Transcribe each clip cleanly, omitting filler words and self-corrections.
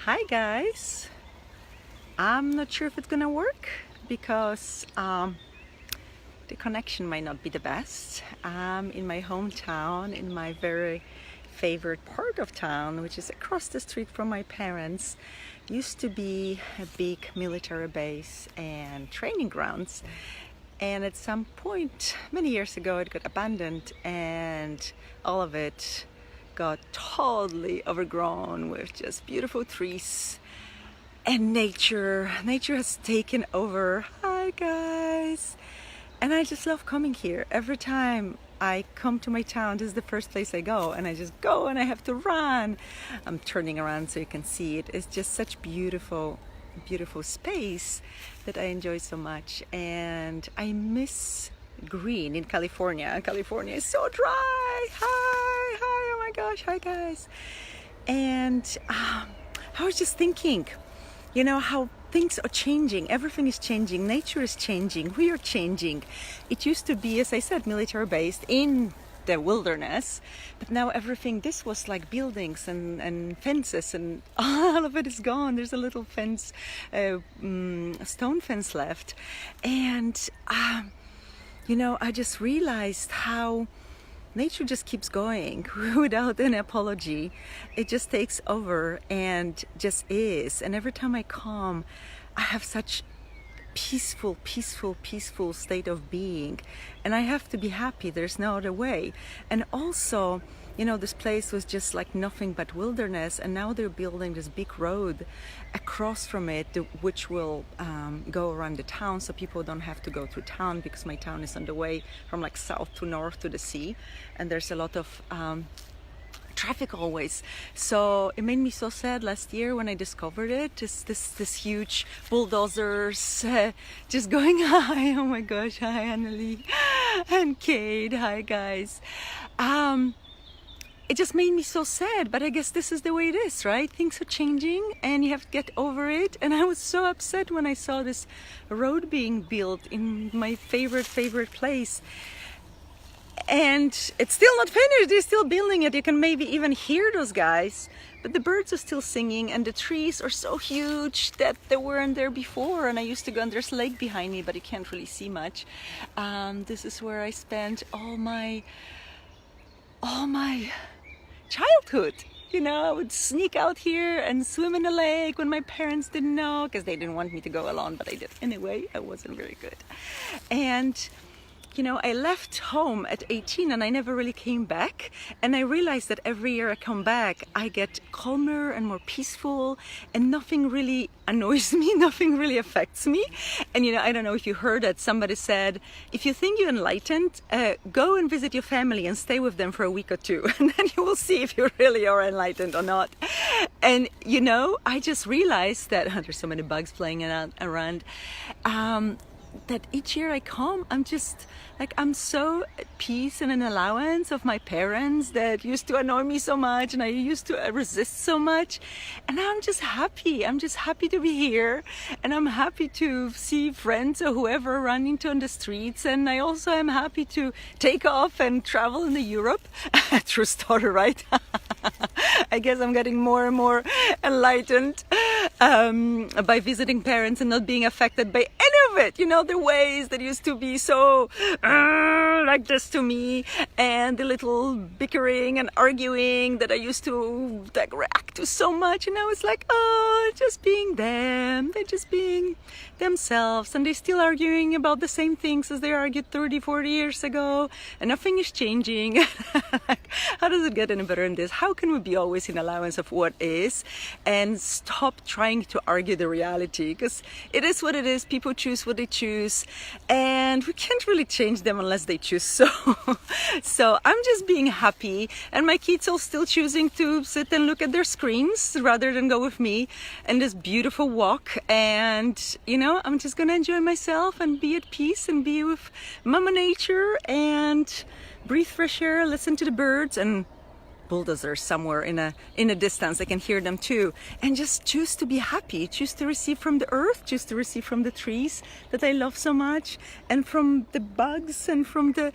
Hi guys, I'm not sure if it's gonna work because the connection might not be the best. I'm in my hometown, in my very favorite part of town, which is across the street from my parents. Used to be a big military base and training grounds, and at some point many years ago it got abandoned and all of it got totally overgrown with just beautiful trees and nature has taken over. Hi guys, and I just love coming here. Every time I come to my town, this is the first place I go, and I just go and I have to run. I'm turning around so you can see it. It's just such beautiful space that I enjoy so much, and I miss green in California. California is so dry. Hi, oh my gosh, hi guys. And I was just thinking, how things are changing. Everything is changing. Nature is changing. We are changing. It used to be, as I said, military based in the wilderness, but now everything, this was like buildings and fences, and all of it is gone. There's a little fence, stone fence left. And I just realized how nature just keeps going without an apology. It just takes over and just is. And every time I come, I have such peaceful state of being. And I have to be happy. There's no other way. And also, this place was just like nothing but wilderness, and now they're building this big road across from it, which will go around the town, so people don't have to go through town, because my town is on the way from like south to north to the sea, and there's a lot of traffic always. So it made me so sad last year when I discovered it. Just this huge bulldozers just going hi. Oh my gosh, hi Annalie and Kate, hi guys. It just made me so sad, but I guess this is the way it is, right? Things are changing and you have to get over it. And I was so upset when I saw this road being built in my favorite place. And it's still not finished. They're still building it. You can maybe even hear those guys, but the birds are still singing, and the trees are so huge that they weren't there before. And I used to go, and there's a lake behind me, but you can't really see much. This is where I spent all my childhood. I would sneak out here and swim in the lake when my parents didn't know, because they didn't want me to go alone, but I did anyway. I wasn't very good. And I left home at 18 and I never really came back. And I realized that every year I come back, I get calmer and more peaceful, and nothing really annoys me, nothing really affects me. And I don't know if you heard that somebody said, if you think you're enlightened, go and visit your family and stay with them for a week or two, and then you will see if you really are enlightened or not. And I just realized that there's so many bugs flying around. That each year I come, I'm so at peace and an allowance of my parents that used to annoy me so much, and I used to resist so much. And now I'm just happy. I'm just happy to be here, and I'm happy to see friends or whoever running on the streets. And I also am happy to take off and travel in Europe. True story, right? I guess I'm getting more and more enlightened by visiting parents and not being affected by any of it. The ways that used to be so like this to me, and the little bickering and arguing that I used to react to so much. And now it's like, just being them. They're just being themselves, and they're still arguing about the same things as they argued 30-40 years ago, and nothing is changing. How does it get any better than this? How can we be always in allowance of what is and stop trying to argue the reality? Because it is what it is. People choose what they choose, and we can't really change them unless they choose so. So I'm just being happy, and my kids are still choosing to sit and look at their screens rather than go with me in this beautiful walk. And I'm just gonna enjoy myself and be at peace and be with Mama Nature and breathe fresh air, listen to the birds and bulldozers somewhere in a distance. I can hear them too, and just choose to be happy, choose to receive from the earth, choose to receive from the trees that I love so much, and from the bugs and from the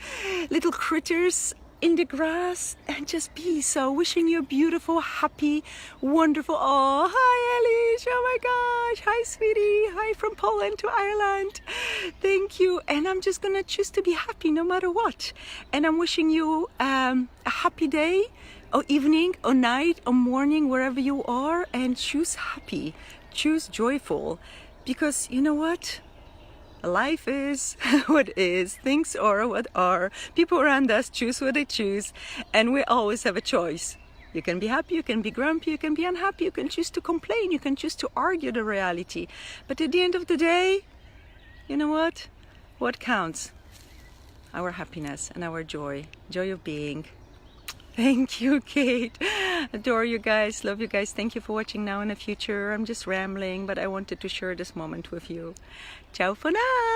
little critters in the grass and just be. So wishing you a beautiful, happy, wonderful, oh, hi Elish, oh my gosh, hi sweetie, hi from Poland to Ireland, thank you. And I'm just gonna choose to be happy no matter what. And I'm wishing you a happy day, or evening, or night, or morning, wherever you are, and choose happy, choose joyful, because you know what? Life is what is, things are what are, people around us choose what they choose, and we always have a choice. You can be happy, you can be grumpy, you can be unhappy, you can choose to complain, you can choose to argue the reality. But at the end of the day, you know what? What counts? Our happiness and our joy of being. Thank you, Kate. Adore you guys, love you guys. Thank you for watching now and in the future. I'm just rambling, but I wanted to share this moment with you. Ciao for now.